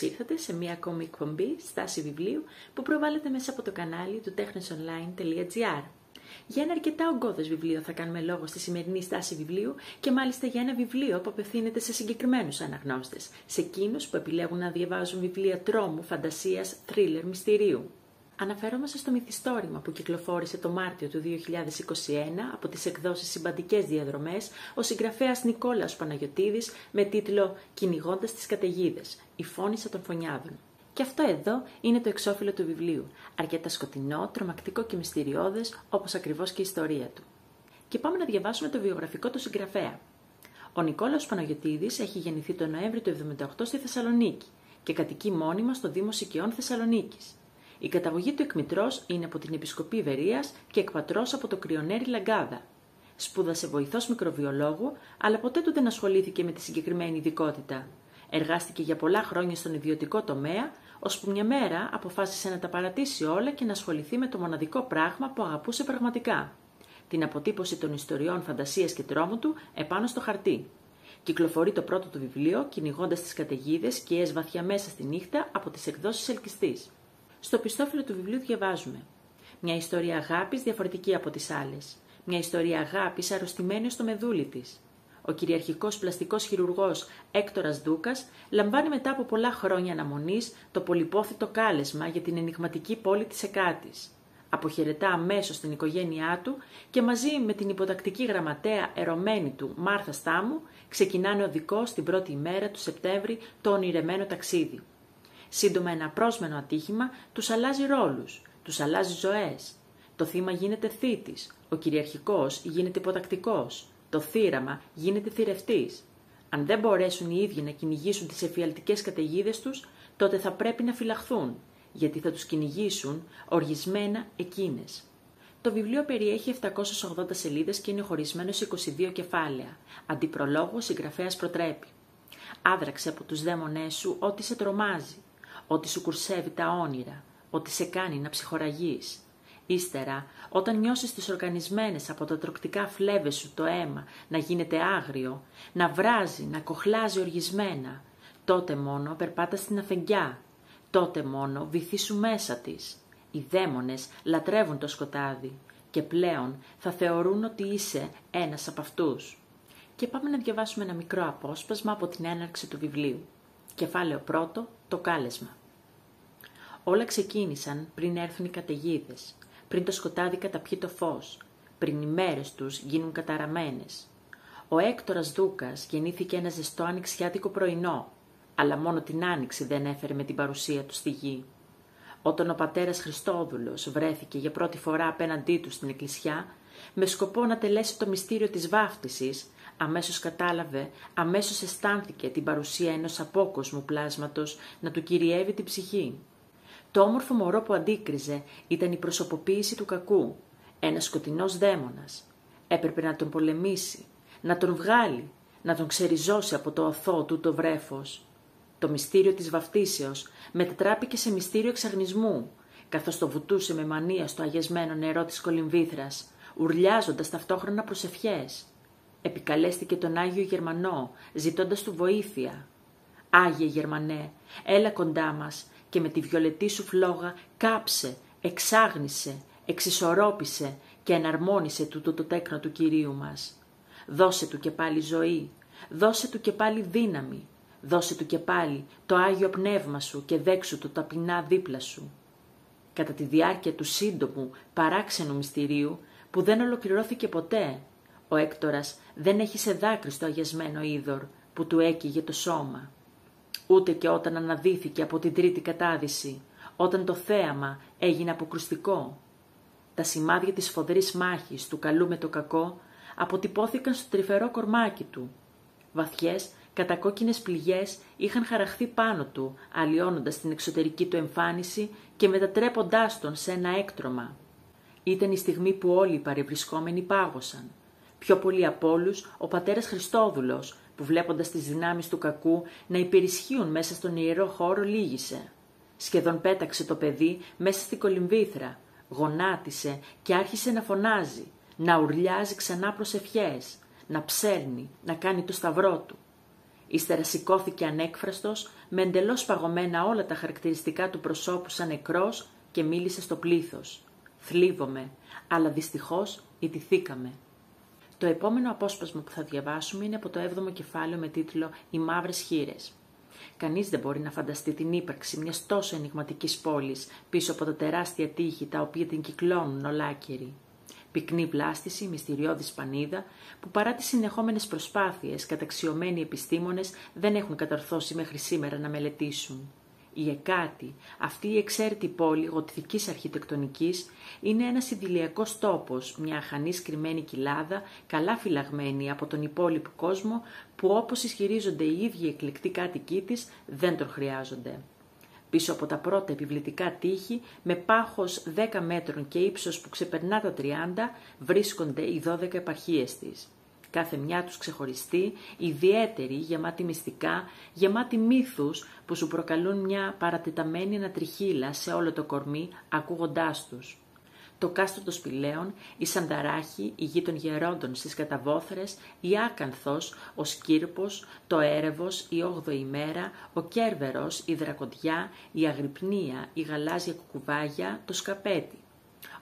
Καλώς ήρθατε σε μία ακόμη εκπομπή Στάση Βιβλίου που προβάλλεται μέσα από το κανάλι του technosonline.gr. Για ένα αρκετά ογκώδες βιβλίο θα κάνουμε λόγο στη σημερινή Στάση Βιβλίου και μάλιστα για ένα βιβλίο που απευθύνεται σε συγκεκριμένους αναγνώστες, σε εκείνους που επιλέγουν να διαβάζουν βιβλία τρόμου, φαντασίας, θρίλερ, μυστηρίου. Αναφερόμαστε στο μυθιστόρημα που κυκλοφόρησε το Μάρτιο του 2021 από τις εκδόσεις Συμπαντικές Διαδρομές ο συγγραφέας Νικόλαος Παναγιωτίδης με τίτλο «Κυνηγώντας τις καταιγίδες, η φώνισσα των φωνιάδων». Και αυτό εδώ είναι το εξώφυλλο του βιβλίου, αρκετά σκοτεινό, τρομακτικό και μυστηριώδες, όπως ακριβώς και η ιστορία του. Και πάμε να διαβάσουμε το βιογραφικό του συγγραφέα. Ο Νικόλαος Παναγιωτίδης έχει γεννηθεί τον Νοέμβριο του 1978 στη Θεσσαλονίκη και κατοικεί μόνιμα στο Δήμο Σικιών Θεσσαλονίκης. Η καταγωγή του εκμητρός είναι από την Επισκοπή Βερίας και εκπατρός από το Κρυονέρι Λαγκάδα. Σπούδασε βοηθός μικροβιολόγου, αλλά ποτέ του δεν ασχολήθηκε με τη συγκεκριμένη ειδικότητα. Εργάστηκε για πολλά χρόνια στον ιδιωτικό τομέα, ώσπου μια μέρα αποφάσισε να τα παρατήσει όλα και να ασχοληθεί με το μοναδικό πράγμα που αγαπούσε πραγματικά: την αποτύπωση των ιστοριών φαντασίας και τρόμου του επάνω στο χαρτί. Κυκλοφορεί το πρώτο του βιβλίο, «Κυνηγώντας τις καταιγίδες, σκιές βαθιά μέσα στη νύχτα», από τις εκδόσεις Ελκυστής. Στο πιστόφυλλο του βιβλίου διαβάζουμε: μια ιστορία αγάπης διαφορετική από τις άλλες. Μια ιστορία αγάπης αρρωστημένη στο μεδούλι της. Ο κυριαρχικός πλαστικός χειρουργός Έκτορας Δούκας λαμβάνει μετά από πολλά χρόνια αναμονής το πολυπόθητο κάλεσμα για την ενιγματική πόλη της Εκάτης. Αποχαιρετά αμέσως την οικογένειά του και μαζί με την υποτακτική γραμματέα ερωμένη του Μάρθα Στάμου ξεκινάνε οδικός την πρώτη ημέρα του Σεπτέμβρη το ονειρεμένο ταξίδι. Σύντομα ένα απρόσμενο ατύχημα τους αλλάζει ρόλους, τους αλλάζει ζωές. Το θύμα γίνεται θήτης, ο κυριαρχικός γίνεται υποτακτικός, το θύραμα γίνεται θηρευτής. Αν δεν μπορέσουν οι ίδιοι να κυνηγήσουν τις εφιαλτικές καταιγίδες τους, τότε θα πρέπει να φυλαχθούν, γιατί θα τους κυνηγήσουν οργισμένα εκείνες. Το βιβλίο περιέχει 780 σελίδες και είναι χωρισμένο σε 22 κεφάλαια. Αντιπρολόγο, ο συγγραφέας προτρέπει: άδραξε από τους δαίμονές σου ό,τι σε τρομάζει, ό,τι σου κουρσεύει τα όνειρα, ό,τι σε κάνει να ψυχοραγείς. Ύστερα, όταν νιώσεις τις οργανισμένες από τα τροκτικά φλέβες σου το αίμα να γίνεται άγριο, να βράζει, να κοχλάζει οργισμένα, τότε μόνο περπάτα στην αφεντιά, τότε μόνο βυθίσου μέσα της. Οι δαίμονες λατρεύουν το σκοτάδι και πλέον θα θεωρούν ότι είσαι ένας από αυτούς. Και πάμε να διαβάσουμε ένα μικρό απόσπασμα από την έναρξη του βιβλίου. Κεφάλαιο 1, το κάλεσμα. Όλα ξεκίνησαν πριν έρθουν οι καταιγίδες, πριν το σκοτάδι καταπιεί το φως, πριν οι μέρες τους γίνουν καταραμένες. Ο Έκτορας Δούκας γεννήθηκε ένα ζεστό ανοιξιάτικο πρωινό, αλλά μόνο την άνοιξη δεν έφερε με την παρουσία του στη γη. Όταν ο πατέρας Χριστόδουλος βρέθηκε για πρώτη φορά απέναντί του στην εκκλησιά, με σκοπό να τελέσει το μυστήριο της βάφτισης, αμέσως κατάλαβε, αμέσως αισθάνθηκε την παρουσία ενός απόκοσμου πλάσματος να του κυριεύει την ψυχή. Το όμορφο μωρό που αντίκριζε ήταν η προσωποποίηση του κακού, ένας σκοτεινός δαίμονας. Έπρεπε να τον πολεμήσει, να τον βγάλει, να τον ξεριζώσει από το οθό του το βρέφος. Το μυστήριο της βαφτίσεως μετατράπηκε σε μυστήριο εξαγνισμού, καθώς το βουτούσε με μανία στο αγιασμένο νερό της κολυμβήθρας, ουρλιάζοντας ταυτόχρονα προσευχές. Επικαλέστηκε τον Άγιο Γερμανό, ζητώντας του βοήθεια. «Άγιε Γερμανέ, έλα κοντά μας και με τη βιολετή σου φλόγα κάψε, εξάγνισε, εξισορρόπησε και εναρμόνισε τούτο το τέκνο του Κυρίου μας. Δώσε του και πάλι ζωή, δώσε του και πάλι δύναμη, δώσε του και πάλι το Άγιο Πνεύμα σου και δέξου του ταπεινά δίπλα σου». Κατά τη διάρκεια του σύντομου, παράξενου μυστηρίου, που δεν ολοκληρώθηκε ποτέ, ο Έκτορας δεν έχισε δάκρυ στο αγιασμένο είδωρ που του έκυγε το σώμα. Ούτε και όταν αναδύθηκε από την τρίτη κατάδυση, όταν το θέαμα έγινε αποκρουστικό. Τα σημάδια της σφοδρής μάχης του καλού με το κακό αποτυπώθηκαν στο τρυφερό κορμάκι του. Βαθιές, κατακόκκινες πληγές είχαν χαραχθεί πάνω του, αλλοιώνοντας την εξωτερική του εμφάνιση και μετατρέποντάς τον σε ένα έκτρωμα. Ήταν η στιγμή που όλοι οι παρευρισκόμενοι πάγωσαν. Πιο πολύ από όλους ο πατέρας Χριστόδουλος, που βλέποντας τις δυνάμεις του κακού να υπερισχύουν μέσα στον ιερό χώρο, λύγησε. Σχεδόν πέταξε το παιδί μέσα στην κολυμβήθρα, γονάτισε και άρχισε να φωνάζει, να ουρλιάζει ξανά προσευχές, να ψέρνει, να κάνει το σταυρό του. Ύστερα σηκώθηκε ανέκφραστος, με εντελώς παγωμένα όλα τα χαρακτηριστικά του προσώπου σαν νεκρός και μίλησε στο πλήθος. «Θλίβομαι, αλλά δυστυχώς ιτηθήκαμε». Το επόμενο απόσπασμα που θα διαβάσουμε είναι από το 7ο κεφάλαιο με τίτλο «Οι μαύρες χήρες». Κανείς δεν μπορεί να φανταστεί την ύπαρξη μιας τόσο ενιγματικής πόλης πίσω από τα τεράστια τείχη τα οποία την κυκλώνουν ολάκερη. Πυκνή βλάστηση, μυστηριώδης πανίδα, που παρά τις συνεχόμενες προσπάθειες καταξιωμένοι επιστήμονες δεν έχουν κατορθώσει μέχρι σήμερα να μελετήσουν. Η Εκάτη, αυτή η εξαίρετη πόλη γοτθικής αρχιτεκτονικής, είναι ένας ιδηλιακός τόπος, μια αχανής κρυμμένη κοιλάδα, καλά φυλαγμένη από τον υπόλοιπο κόσμο, που όπως ισχυρίζονται οι ίδιοι εκλεκτοί κάτοικοί της, δεν τον χρειάζονται. Πίσω από τα πρώτα επιβλητικά τείχη, με πάχος 10 μέτρων και ύψος που ξεπερνά τα 30, βρίσκονται οι 12 επαρχίες της. Κάθε μια τους ξεχωριστή, ιδιαίτερη, γεμάτη μυστικά, γεμάτη μύθους που σου προκαλούν μια παρατεταμένη ανατριχύλα σε όλο το κορμί ακούγοντάς τους. Το κάστρο των Σπηλαίων, η Σανταράχη, η γη των γερόντων στις Καταβόθρες, η Άκανθος, ο Σκύρπος, το Έρευος, η 8η ημέρα, ο Κέρβερος, η Δρακοντιά, η Αγρυπνία, η Γαλάζια Κουκουβάγια, το Σκαπέτι.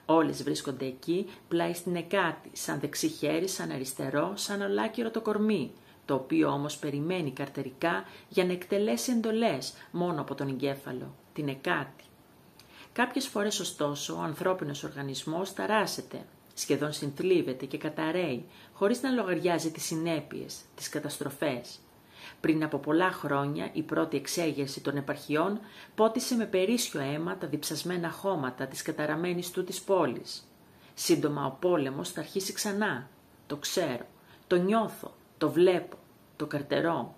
Όλες βρίσκονται εκεί, πλάι στην Εκάτη, σαν δεξί χέρι, σαν αριστερό, σαν ολάκυρο το κορμί, το οποίο όμως περιμένει καρτερικά για να εκτελέσει εντολές μόνο από τον εγκέφαλο, την Εκάτη. Κάποιες φορές ωστόσο ο ανθρώπινος οργανισμός ταράσσεται, σχεδόν συνθλίβεται και καταραίει, χωρίς να λογαριάζει τις συνέπειες, τις καταστροφές. Πριν από πολλά χρόνια η πρώτη εξέγερση των επαρχιών πότισε με περίσσιο αίμα τα διψασμένα χώματα της καταραμένης του της πόλης. Σύντομα ο πόλεμος θα αρχίσει ξανά. Το ξέρω, το νιώθω, το βλέπω, το καρτερώ.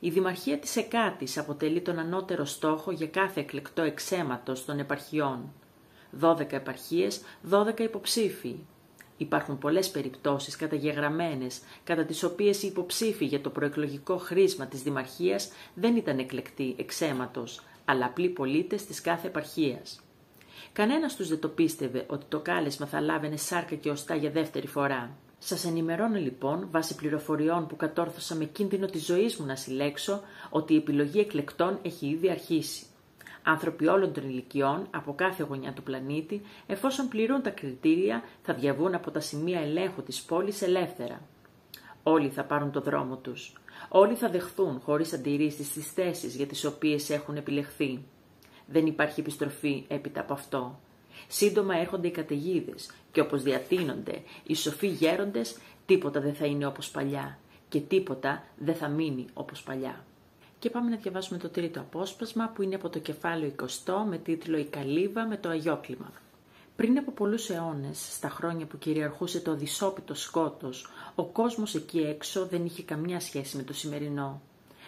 Η Δημαρχία της Εκάτης αποτελεί τον ανώτερο στόχο για κάθε εκλεκτό εξαίματος των επαρχιών. 12 επαρχίες, 12 υποψήφοι. Υπάρχουν πολλές περιπτώσεις καταγεγραμμένες, κατά τις οποίες οι υποψήφοι για το προεκλογικό χρήσμα της Δημαρχίας δεν ήταν εκλεκτοί εξαίματος, αλλά απλοί πολίτες της κάθε επαρχίας. Κανένας τους δεν το πίστευε ότι το κάλεσμα θα λάβαινε σάρκα και οστά για δεύτερη φορά. Σας ενημερώνω λοιπόν, βάσει πληροφοριών που κατόρθωσα με κίνδυνο της ζωής μου να συλλέξω, ότι η επιλογή εκλεκτών έχει ήδη αρχίσει. Άνθρωποι όλων των ηλικιών, από κάθε γωνιά του πλανήτη, εφόσον πληρούν τα κριτήρια, θα διαβούν από τα σημεία ελέγχου της πόλης ελεύθερα. Όλοι θα πάρουν το δρόμο τους. Όλοι θα δεχθούν χωρίς αντιρρήσεις τις θέσεις για τις οποίες έχουν επιλεχθεί. Δεν υπάρχει επιστροφή έπειτα από αυτό. Σύντομα έρχονται οι καταιγίδες και όπως διατείνονται οι σοφοί γέροντες, τίποτα δεν θα είναι όπως παλιά και τίποτα δεν θα μείνει όπως παλιά. Και πάμε να διαβάσουμε το τρίτο απόσπασμα που είναι από το κεφάλαιο 20 με τίτλο «Η Καλύβα με το Αγιόκλημα». Πριν από πολλούς αιώνες, στα χρόνια που κυριαρχούσε το αδυσόπιτο σκότος, ο κόσμος εκεί έξω δεν είχε καμιά σχέση με το σημερινό.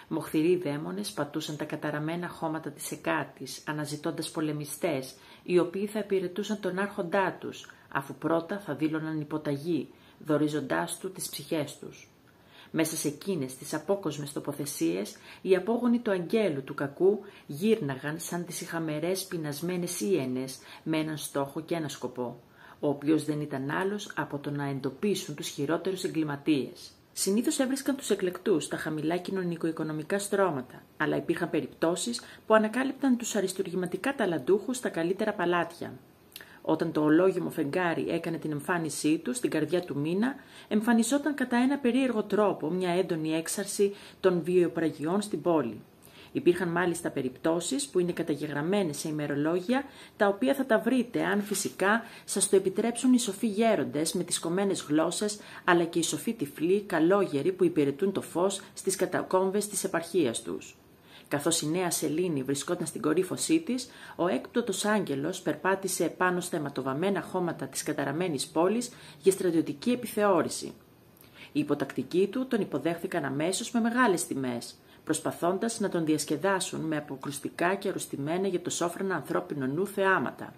Μοχθηροί δαίμονες πατούσαν τα καταραμένα χώματα της Εκάτης, αναζητώντας πολεμιστές, οι οποίοι θα υπηρετούσαν τον άρχοντά τους, αφού πρώτα θα δήλωναν υποταγή, δωρίζοντάς του τις ψυχές τους. Μέσα σε εκείνες τις απόκοσμες τοποθεσίες, οι απόγονοι του αγγέλου του κακού γύρναγαν σαν τις ηχαμερές πεινασμένες ίενες με έναν στόχο και ένα σκοπό, ο οποίος δεν ήταν άλλος από το να εντοπίσουν τους χειρότερους εγκληματίες. Συνήθως έβρισκαν τους εκλεκτούς στα χαμηλά κοινωνικο-οικονομικά στρώματα, αλλά υπήρχαν περιπτώσεις που ανακάλυπταν τους αριστουργηματικά ταλαντούχους στα καλύτερα παλάτια. Όταν το ολόγυμο φεγγάρι έκανε την εμφάνισή του στην καρδιά του μήνα, εμφανιζόταν κατά ένα περίεργο τρόπο μια έντονη έξαρση των βιοπραγιών στην πόλη. Υπήρχαν μάλιστα περιπτώσεις που είναι καταγεγραμμένες σε ημερολόγια, τα οποία θα τα βρείτε αν φυσικά σας το επιτρέψουν οι σοφοί γέροντες με τις κομμένες γλώσσες, αλλά και οι σοφοί τυφλοί καλόγεροι που υπηρετούν το φως στις κατακόμβες της επαρχίας τους. Καθώς η νέα σελήνη βρισκόταν στην κορύφωσή της, ο έκπτωτος άγγελος περπάτησε πάνω στα αιματοβαμμένα χώματα της καταραμένης πόλης για στρατιωτική επιθεώρηση. Οι υποτακτικοί του τον υποδέχθηκαν αμέσως με μεγάλες τιμές, προσπαθώντας να τον διασκεδάσουν με αποκρουστικά και αρρωστημένα για το σόφρονα ανθρώπινο νου θεάματα.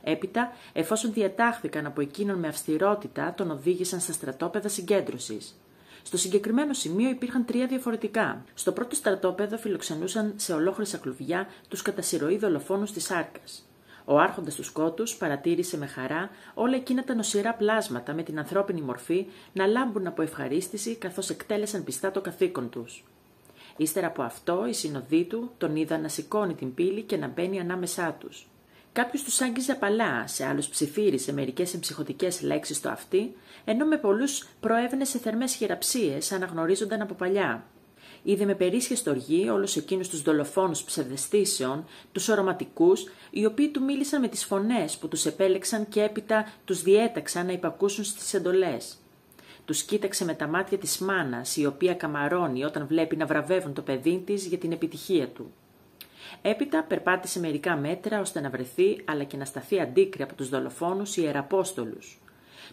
Έπειτα, εφόσον διατάχθηκαν από εκείνον με αυστηρότητα, τον οδήγησαν στα στρατόπεδα συγκέντρωσης. Στο συγκεκριμένο σημείο υπήρχαν 3 διαφορετικά. Στο πρώτο στρατόπεδο φιλοξενούσαν σε ολόχρυσα κλουβιά τους κατά συρροή δολοφόνους της Άρκας. Ο άρχοντας του σκότους παρατήρησε με χαρά όλα εκείνα τα νοσηρά πλάσματα με την ανθρώπινη μορφή να λάμπουν από ευχαρίστηση καθώς εκτέλεσαν πιστά το καθήκον τους. Ύστερα από αυτό, οι συνοδοί του τον είδαν να σηκώνει την πύλη και να μπαίνει ανάμεσά τους. Κάποιος τους άγγιζε απαλά, σε άλλους ψιθύρισε μερικές εμψυχωτικές λέξεις στο αυτί, ενώ με πολλούς προέβαινε σε θερμές χειραψίες, σαν να γνωρίζονταν από παλιά. Είδε με περίσσια στοργή όλους εκείνους τους δολοφόνους ψευδαισθήσεων, τους ορωματικούς, οι οποίοι του μίλησαν με τις φωνές που τους επέλεξαν και έπειτα τους διέταξαν να υπακούσουν στις εντολές. Τους κοίταξε με τα μάτια της μάνας, η οποία καμαρώνει όταν βλέπει να βραβεύουν το παιδί της για την επιτυχία του. Έπειτα περπάτησε μερικά μέτρα ώστε να βρεθεί αλλά και να σταθεί αντίκρι από τους δολοφόνους ιεραπόστολους.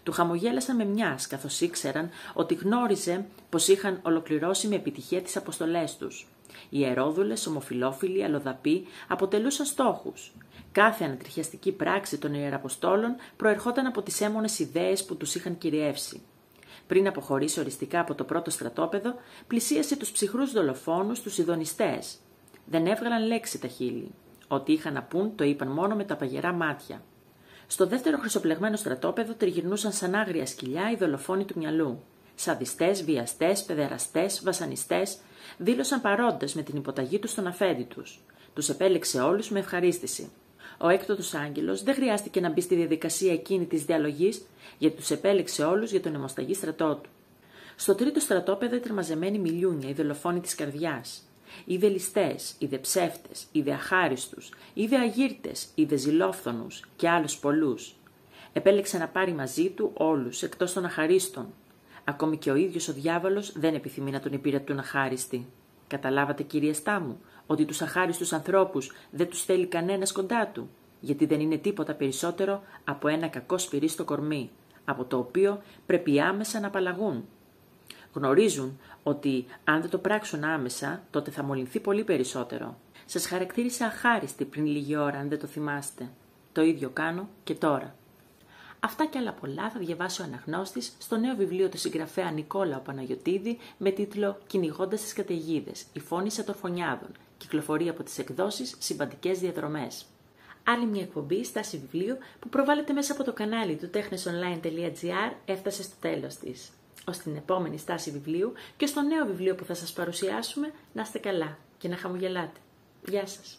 Του χαμογέλασαν με μιας, καθώς ήξεραν ότι γνώριζε πως είχαν ολοκληρώσει με επιτυχία τις αποστολές τους. Οι ιερόδουλες, ομοφυλόφιλοι, αλλοδαποί αποτελούσαν στόχους. Κάθε ανατριχιαστική πράξη των ιεραποστόλων προερχόταν από τις έμμονες ιδέες που τους είχαν κυριεύσει. Πριν αποχωρήσει οριστικά από το πρώτο στρατόπεδο, πλησίασε τους ψυχρούς δολοφόνους, τους ειδονιστές. Δεν έβγαλαν λέξη τα χείλη. Ό,τι είχαν να πούν το είπαν μόνο με τα παγερά μάτια. Στο δεύτερο χρυσοπλεγμένο στρατόπεδο τριγυρνούσαν σαν άγρια σκυλιά οι δολοφόνοι του μυαλού. Σαδιστές, βιαστές, παιδεραστές, βασανιστές, δήλωσαν παρόντες με την υποταγή τους στον αφέντη τους. Τους επέλεξε όλους με ευχαρίστηση. Ο έκτοτος άγγελος δεν χρειάστηκε να μπει στη διαδικασία εκείνη της διαλογής, γιατί τους επέλεξε όλους για τον αιμοσταγή στρατό του. Στο τρίτο στρατόπεδο ήταν μαζεμένοι μιλιούνια, οι δολοφόνοι της καρδιάς. Είδε ληστές, είδε ψεύτες, είδε αχάριστους, είδε αγύρτες, είδε ζηλόφθονους και άλλους πολλούς. Επέλεξε να πάρει μαζί του όλους εκτός των αχαρίστων. Ακόμη και ο ίδιος ο διάβολος δεν επιθυμεί να τον υπηρετούν αχάριστοι. Καταλάβατε, κυρίαστά μου, ότι τους αχάριστους ανθρώπους δεν τους θέλει κανένας κοντά του, γιατί δεν είναι τίποτα περισσότερο από ένα κακό σπυρί στο κορμί, από το οποίο πρέπει άμεσα να απαλλαγούν. Γνωρίζουν ότι αν δεν το πράξουν άμεσα, τότε θα μολυνθεί πολύ περισσότερο. Σας χαρακτήρισα αχάριστη πριν λίγη ώρα, αν δεν το θυμάστε. Το ίδιο κάνω και τώρα. Αυτά και άλλα πολλά θα διαβάσει ο αναγνώστης στο νέο βιβλίο του συγγραφέα Νικόλαου Παναγιωτίδη με τίτλο «Κυνηγώντας τις καταιγίδες. Η φώνηση ατορφωνιάδων». Κυκλοφορεί από τις εκδόσεις Συμπαντικές Διαδρομές. Άλλη μια εκπομπή, στάση βιβλίου, που προβάλλεται μέσα από το κανάλι του technesonline.gr έφτασε στο τέλος της. Ως την επόμενη στάση βιβλίου και στο νέο βιβλίο που θα σας παρουσιάσουμε, να είστε καλά και να χαμογελάτε. Γεια σας.